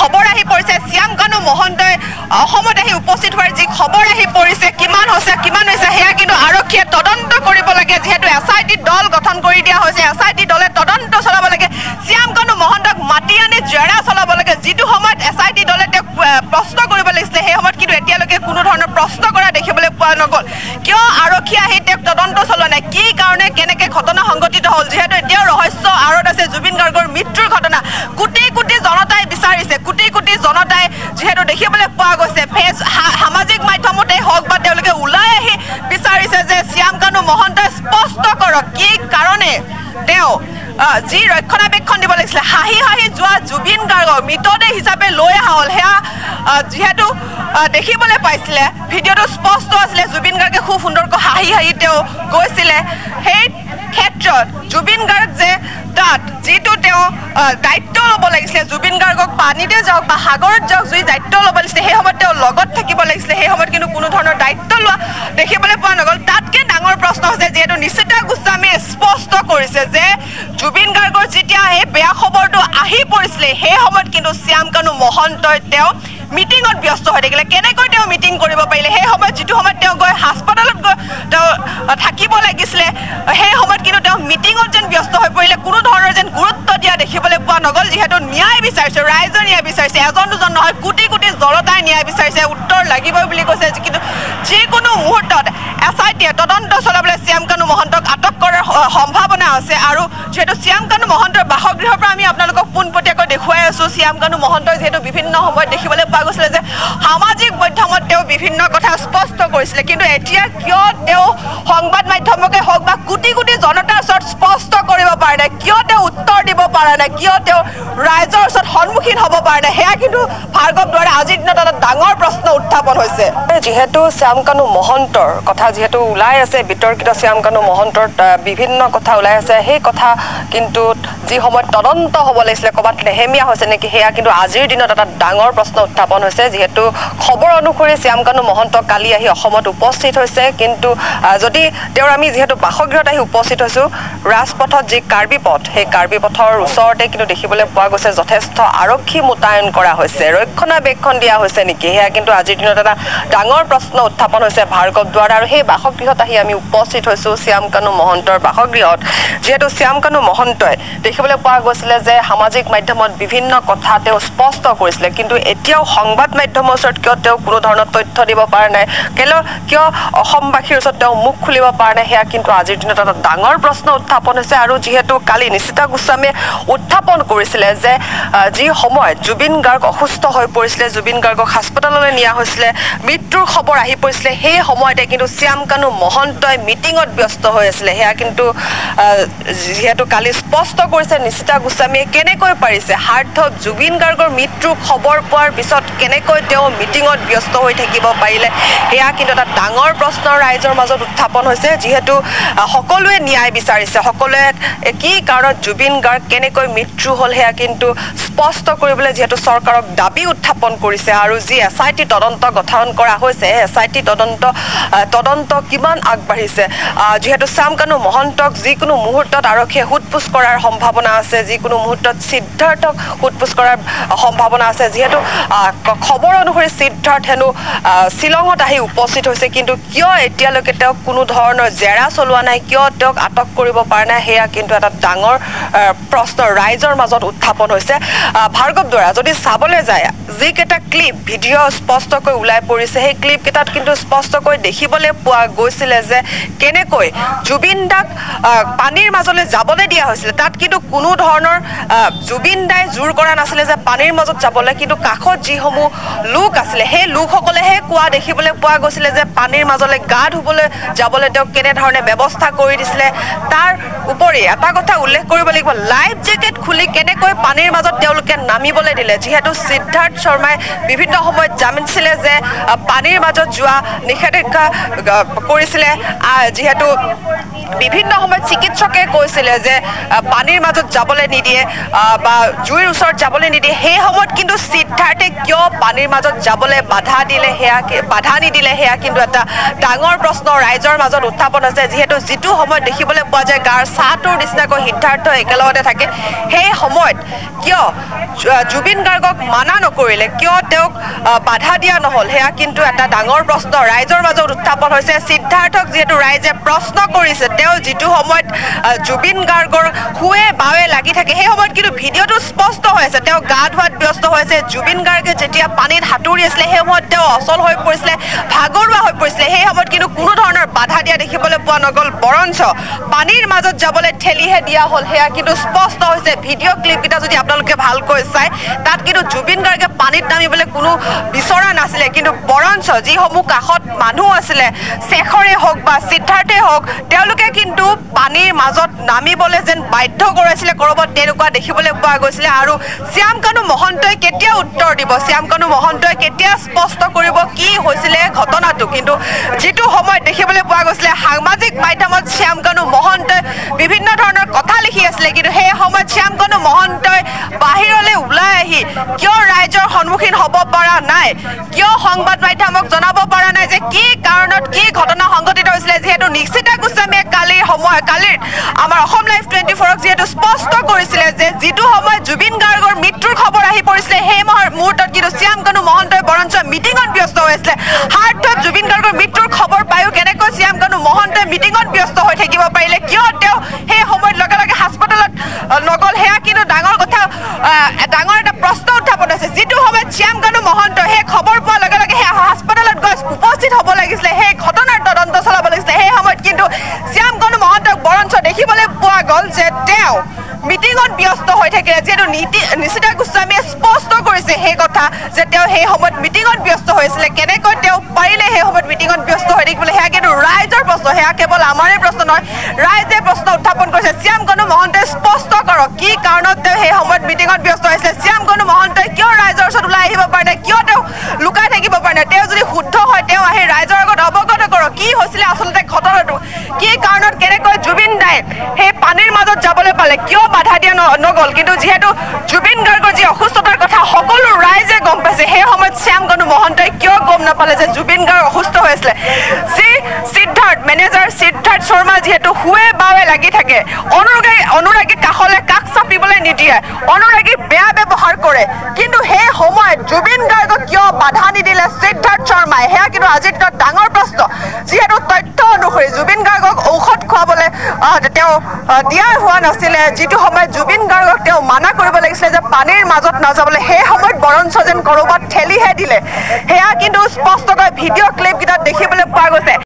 খবৰ আহি পৰিছে শ্যাম কানু মহন্তই অসমত আহি উপস্থিত হোৱাৰ যি খবৰ আহি পৰিছে কিমান হৈছে সেয়া কিন্তু আৰক্ষীয়ে তদন্ত কৰিব লাগে যেহেতু এছআইটি দল গঠন কৰি দিয়া হৈছে এছআইটি দলে তদন্ত চলাব লাগে শ্যাম কানু মহন্তক মাতি আনি জেৰা চলাব লাগে যিটো সময়ত এছআইটি দলে তেওঁক প্ৰশ্ন কৰিব লাগিছিলে সেই সময়ত কিন্তু এতিয়ালৈকে কোনো ধৰণৰ প্ৰশ্ন কৰা দেখিবলৈ পোৱা নগ'ল কিয় আৰক্ষী আহি তেওঁক তদন্ত চলোৱা নাই কি কাৰণে কেনেকৈ ঘটনা সংঘটিত হ'ল যিহেতু এতিয়াও ৰহস্য আঁৰত আছে জুবিন গাৰ্গৰ মৃত্যুৰ ঘটনা কোটি কোটি জনতাই বিচাৰিছে কোটি কোটি জনতাই যিহেতু দেখিবলৈ পোৱা গৈছে সামাজিক মাধ্যমতে হওক বা তেওঁলোকে ওলাই আহি বিচাৰিছে যে শ্যাম কানু মহন্তই স্পষ্ট কৰক কি কাৰণে তেওঁ যি ৰক্ষণাবেক্ষণ দিব লাগিছিলে হাঁহি হাঁহি যোৱা জুবিন গাৰ্গক মৃতদেহ হিচাপে লৈ অহা হ'ল সেয়া যিহেতু দেখিবলৈ পাইছিলে ভিডিঅ'টো স্পষ্ট আছিলে জুবিন গাৰ্গে খুব সুন্দৰকৈ হাঁহি হাঁহি তেওঁ গৈছিলে সেই ক্ষেত্ৰত জুবিন গাৰ্গ যে তাত যিটো তেওঁ দায়িত্ব ল'ব লাগিছিলে জুবিন গাৰ্গক পানীতে যাওক বা সাগৰত যাওক যি দায়িত্ব ল'ব লাগিছিলে সেই সময়ত তেওঁ লগত থাকিব লাগিছিলে সেই সময়ত কিন্তু কোনো ধৰণৰ দায়িত্ব লোৱা দেখিবলৈ পোৱা নগ'ল তাতকৈ ডাঙৰ প্ৰশ্ন হৈছে যিহেতু নিশিতা গোস্বামীয়ে স্পষ্ট কৰিছে যে জুবিন গাৰ্গৰ যেতিয়া এই বেয়া খবৰটো আহি পৰিছিলে সেই সময়ত কিন্তু শ্যাম কানু মহন্তই তেওঁ মিটিঙত ব্যস্ত হৈ থাকিলে কেনেকৈ তেওঁ মিটিং কৰিব পাৰিলে সেই সময়ত যিটো সময়ত তেওঁ গৈ হাস্পতালত গৈ তেওঁ থাকিব লাগিছিলে সেই সময়ত কিন্তু তেওঁ মিটিঙত যেন ব্যস্ত হৈ পৰিলে কোনো ধৰণৰ যেন গুৰুত্ব দিয়া দেখিবলৈ পোৱা নগ'ল যিহেতু ন্যায় বিচাৰিছে ৰাইজে ন্যায় বিচাৰিছে এজন দুজন নহয় কোটি কোটি জনতাই ন্যায় বিচাৰিছে উত্তৰ লাগিবই বুলি কৈছে কিন্তু যিকোনো মুহূৰ্তত এছআইটিয়ে তদন্ত চলাবলৈ শ্যাম কানু মহন্তক আটক কৰাৰ সম্ভাৱনা আছে আৰু যিহেতু শ্যাম কানু মহন্তৰ বাসগৃহৰ পৰা আমি আপোনালোকক পোনপটীয়াকৈ দেখুৱাই আছোঁ শ্যাম কানু মহন্তই যিহেতু বিভিন্ন সময়ত দেখিবলৈ পোৱা গৈছিলে যে সামাজিক মাধ্যমত তেওঁ বিভিন্ন কথা স্পষ্ট কৰিছিলে কিন্তু এতিয়া কিয় তেওঁ সংবাদ মাধ্যমকে হওক বা কোটি কোটি জনতাৰ ওচৰত স্পষ্ট কৰিব পৰা নাই কিয় তেওঁ উত্তৰ দিব পৰা নাই কিয় তেওঁ ৰাইজৰ ওচৰত সন্মুখীন হ'ব পৰা নাই সেয়া কিন্তু ভাৰ্গৱ দুৱাৰে আজিৰ দিনত এটা ডাঙৰ প্ৰশ্ন উত্থাপন হৈছে যিহেতু শ্যাম কানু মহন্তৰ কথা যিহেতু ওলাই আছে বিতৰ্কিত শ্যাম কানু মহন্তৰ বিভিন্ন কথা ওলাই আছে সেই কথা কিন্তু যি সময়ত তদন্ত হ'ব লাগিছিলে ক'ৰবাত লেহেমীয়া হৈছে নেকি সেয়া কিন্তু আজিৰ দিনত এটা ডাঙৰ প্ৰশ্ন উত্থাপন হৈছে যিহেতু খবৰ অনুসৰি শ্যাম কানু মহন্ত কালি আহি অসমত উপস্থিত হৈছে কিন্তু যদি তেওঁৰ আমি যিহেতু বাসগৃহত আহি উপস্থিত হৈছোঁ ৰাজপথত যি কাৰ্বি পথ সেই কাৰ্বি পথৰ ওচৰতে কিন্তু দেখিবলৈ পোৱা গৈছে যথেষ্ট আৰক্ষী মোতায়েন কৰা হৈছে ৰক্ষণাবেক্ষণ দিয়া হৈছে নেকি সেয়া কিন্তু আজিৰ দিনত এটা ডাঙৰ প্ৰশ্ন উত্থাপন হৈছে ভাৰ্গৱ দুৱাৰা আৰু সেই বাসগৃহত আহি আমি উপস্থিত হৈছোঁ শ্যাম কানু মহন্তৰ বাসগৃহত যিহেতু শ্যাম কানু মহন্তই দেখিবলৈ পোৱা গৈছিলে যে সামাজিক মাধ্যমত বিভিন্ন কথা তেওঁ স্পষ্ট কৰিছিলে কিন্তু এতিয়াও সংবাদ মাধ্যমৰ ওচৰত কিয় তেওঁ কোনো ধৰণৰ তথ্য দিব পৰা নাই কিয় অসমবাসীৰ ওচৰত তেওঁ মুখ খুলিব পৰা নাই সেয়া কিন্তু আজিৰ দিনত এটা ডাঙৰ প্ৰশ্ন উত্থাপন হৈছে আৰু যিহেতু কালি নিশিতা গোস্বামীয়ে উত্থাপন কৰিছিলে যে যি সময়ত জুবিন গাৰ্গ অসুস্থ হৈ পৰিছিলে জুবিন গাৰ্গক হাস্পতাললৈ নিয়া হৈছিলে মৃত্যুৰ খবৰ আহি পৰিছিলে সেই সময়তে কিন্তু শ্যাম কানু মহন্তই মিটিঙত ব্যস্ত হৈ আছিলে সেয়া কিন্তু যিহেতু কালি স্পষ্ট কৰিছে নিশিতা গোস্বামীয়ে কেনেকৈ পাৰিছে হাৰ্থ জুবিন গাৰ্গৰ মৃত্যুৰ খবৰ পোৱাৰ পিছত কেনেকৈ তেওঁ মিটিঙত ব্যস্ত হৈ থাকিব পাৰিলে সেয়া কিন্তু এটা ডাঙৰ প্ৰশ্ন ৰাইজৰ মাজত উত্থাপন হৈছে যিহেতু সকলোৱে ন্যায় বিচাৰিছে সকলোৱে কি কাৰণত জুবিন গাৰ্গ কেনেকৈ মৃত্যু হ'ল সেয়া কিন্তু স্পষ্ট কৰিবলৈ যিহেতু চৰকাৰক দাবী উত্থাপন কৰিছে আৰু যি এছআইটি তদন্ত গঠন কৰা হৈছে এছআইটি তদন্ত কিমান আগবাঢ়িছে যিহেতু শ্যাম কানু মহন্তক যিকোনো মুহূৰ্তত আৰক্ষীয়ে সোধপোছ কৰাৰ সম্ভাৱনা আছে যিকোনো মুহূৰ্তত সিদ্ধাৰ্থক সোধপোছ কৰাৰ সম্ভাৱনা আছে যিহেতু খবৰ অনুসৰি সিদ্ধাৰ্থ হেনো শ্বিলঙত আহি উপস্থিত হৈছে কিন্তু কিয় এতিয়ালৈকে তেওঁক কোনো ধৰণৰ জেৰা চলোৱা নাই কিয় তেওঁক আটক কৰিব পৰা নাই সেয়া কিন্তু এটা ডাঙৰ প্ৰশ্ন ৰাইজৰ মাজত উত্থাপন হৈছে ভাৰ্গৱ দুৱাৰা যদি চাবলৈ যায় যিকেইটা ক্লিপ ভিডিঅ' স্পষ্টকৈ ওলাই পৰিছে সেই ক্লিপকেইটাত কিন্তু স্পষ্টকৈ দেখিবলৈ পোৱা গৈছিলে যে কেনেকৈ জুবিন দাক পানীৰ মাজলৈ যাবলৈ দিয়া হৈছিলে তাত কিন্তু কোনো ধৰণৰ জুবিন দাই জোৰ কৰা নাছিলে যে পানীৰ মাজত যাবলৈ কিন্তু কাষত যিসমূহ লোক আছিলে সেই লোকসকলেহে কোৱা দেখিবলৈ পোৱা গৈছিলে যে পানীৰ মাজলৈ গা ধুবলৈ যাবলৈ তেওঁক কেনেধৰণে ব্যৱস্থা কৰি দিছিলে তাৰ উপৰি এটা কথা উল্লেখ কৰিব লাগিব লাইফ জেকেট খুলি কেনেকৈ পানীৰ মাজত তেওঁলোকে নামিবলৈ দিলে যিহেতু সিদ্ধাৰ্থ শৰ্মাই বিভিন্ন সময়ত জানিছিলে যে পানীৰ মাজত যোৱা নিষেধাজ্ঞা কৰিছিলে যিহেতু বিভিন্ন সময়ত চিকিৎসকে কৈছিলে যে পানীৰ মাজত যাবলৈ নিদিয়ে বা জুইৰ ওচৰত যাবলৈ নিদিয়ে সেই সময়ত কিন্তু সিদ্ধাৰ্থে কিয় পানীৰ মাজত যাবলৈ বাধা নিদিলে সেয়া কিন্তু এটা ডাঙৰ প্ৰশ্ন ৰাইজৰ মাজত উত্থাপন আছে যিহেতু যিটো সময়ত দেখিবলৈ পোৱা যায় গাৰ ছাটোৰ নিচিনাকৈ সিদ্ধাৰ্থ একেলগতে থাকে সেই সময়ত কিয় জুবিন গাৰ্গক মানা নকৰিলে কিয় তেওঁক বাধা দিয়া নহল হেয়া কিন্তু এটা ডাঙৰ প্ৰশ্ন ৰাইজৰ মাজত উত্থাপন হৈছে সিদ্ধাৰ্থক যেহেতু ৰাইজে প্ৰশ্ন কৰিছে তেওঁ যেটো সময়ত জুবিন গাৰ্গৰ হুৱে বাৱে লাগি থাকে সেই সময়ত কিন্তু ভিডিঅটো স্পষ্ট হৈ আছে তেওঁ গা ধোৱাত ব্যস্ত হৈছে জুবিন গাৰ্গে যেতিয়া পানীত হাতুৰি আছিল সেই সময়ত তেওঁ অচল হৈ পৰিছিল ভাগৰুৱা হৈ পৰিছিল সেই সময়ত কিন্তু কোনো ধৰণৰ বাধা দিয়া দেখিবলৈ পোৱা নগল বৰঞ্চ পানীৰ মাজত যাবলৈ ঠেলিহে দিয়া হল হেয়া কিন্তু স্পষ্ট হৈছে ভিডিঅ' ক্লিপ কিটা যদি আপোনালোকে ভালকৈ চাই তাত কিন্তু জুবিন গাৰ্গে পানীত নামিবলৈ কোনো বিচৰা নাছিলে কিন্তু বৰঞ্চ যিসমূহ কাষত মানুহ আছিলে শেখৰে হওক বা সিদ্ধাৰ্থে হওক তেওঁলোকে কিন্তু পানীৰ মাজত নামিবলৈ যেন বাধ্য কৰাইছিলে কৰবাত তেনেকুৱা দেখিবলৈ পোৱা গৈছিলে আৰু শ্যাম কানু মহন্তই কেতিয়া উত্তৰ দিব শ্যাম কানু মহন্তই কেতিয়া স্পষ্ট কৰিব কি হৈছিলে ঘটনাটো কিন্তু যেটো সময়ত দেখিবলৈ পোৱা গৈছিলে সামাজিক মাধ্যমত শ্যাম কানু মহন্তই বিভিন্ন ধৰণৰ কথা লিখি আছিল কিন্তু সেই সময়ত শ্যাম কানু মহন্তই বাহিৰলৈ ওলাই আহি কিয় ৰাইজৰ সন্মুখীন হ'ব পৰা নাই কিয় সংবাদ মাধ্যমক জনাব পৰা নাই যে কি কাৰণত কি ঘটনা সংঘটিত হৈছিল যেহেতু নিশ্চিতা গোস্বামীয়ে কালিৰ আমাৰ অসম লাইভ 24ক যেহেতু স্পষ্ট কৰিছিলে যে যেটো সময়ত জুবিন গাৰ্গৰ মৃত্যুৰ খবৰ আহি পৰিছিল সেই মুহূৰ্তত কিন্তু শ্যাম কানু মহন্তই বৰঞ্চ মিটিঙত ব্যস্ত হৈছিল হাৰ্টত জুবিন গাৰ্গৰ মৃত্যুৰ খবৰ পায়ো কেনেকৈ শ্যাম কানু মহন্তই মিটিঙত ব্যস্ত হৈ থাকিব পাৰিলে কিয় তেওঁ সেই সময়ত লগে লগে হাস্পতালত নগল হেয়া কিন্তু ডাঙৰ কথা ডাঙৰ এটা প্ৰশ্ন উত্থাপন হৈছে যেটো সময়ত শ্যাম কানু মহন্ত সেই খবৰ পোৱাৰ লগে লগে সেই হাস্পতালত গৈ উপস্থিত হ'ব লাগিছিল সেই ঘটনাৰ তদন্ত চলাব লাগিছিল সেই সময়ত কিন্তু শ্যাম কানু মহন্তক বৰঞ্চ দেখিবলৈ পোৱা গ'ল যে তেওঁ মিটিঙত ব্যস্ত হৈ থাকে যেটো নিশ্চিতা গোস্বামীয়ে স্পষ্ট কৰিছে সেই কথা যে তেওঁ সেই সময়ত মিটিঙত ব্যস্ত হৈছিল কেনেকৈ তেওঁ পাৰিলে সেই সময়ত মিটিঙত ব্যস্ত হৈ থাকিবলৈ হেয়া কিন্তু ৰাইজৰ প্ৰশ্ন হেয়া কেৱল আমাৰে প্ৰশ্ন নহয় ৰাইজে প্ৰশ্ন উত্থাপন কৰিছে শ্যাম কানু মহন্তই স্পষ্ট কৰক কি কাৰণত তেওঁ সেই সময়ত মিটিঙত ব্যস্ত হৈছিল শ্যাম কানু মহন্তই কিয় ৰাইজৰ ওচৰত ওলাই আহিব পৰা নাই কিয় তেওঁ লুকাই থাকিব পৰা নাই তেওঁ যদি শুদ্ধ হয় তেওঁ আহি ৰাইজৰ আগত অৱগত কৰক কি হৈছিল আচলতে ঘটনাটো কি কাৰণত কেনেকৈ জুবিন দাই সেই পানীৰ মাজত যাবলৈ পালে কিয় বাধা দিয়া নগল কিন্তু যেহেতু জুবিন গাৰ্গৰ যি অসুস্থতাৰ কথা সকলো ৰাইজে গম পাইছে সেই সময়ত শ্যাম কানু মহন্তই কিয় গম নাপালে যে জুবিন গাৰ্গ অসুস্থ হৈ আছিল যি সিদ্ধাৰ্থ মেনেজাৰ সিদ্ধাৰ্থ শৰ্মা যেহেতু হুৱে বাৱে লাগি থাকে অনুৰাগী কাষলৈ কাষ চাপিবলৈ নিদিয়ে অনুৰাগী বেয়া ব্যৱহাৰ কৰে কিন্তু সেই সময়ত জুবিন গাৰ্গক কিয় বাধা নিদিলে সিদ্ধাৰ্থ শৰ্মাই হেয়া কিন্তু আজিৰ দিনত ডাঙৰ প্ৰশ্ন যেহেতু তথ্য অনুসৰি জুবিন গাৰ্গক ঔষধ খুৱাবলৈ তেওঁ দিয়া হোৱা নাছিলে যেটো সময়ত জুবিন গাৰ্গক তেওঁ মানা কৰিব লাগিছিলে যে পানীৰ মাজত নাযাবলৈ সেই সময়ত বৰঞ্চ যেন কৰবাত ঠেলিহে দিলে হেয়া কিন্তু স্পষ্টকৈ ভিডিঅ' ক্লিপ কেইটাত দেখিবলৈ পোৱা গৈছে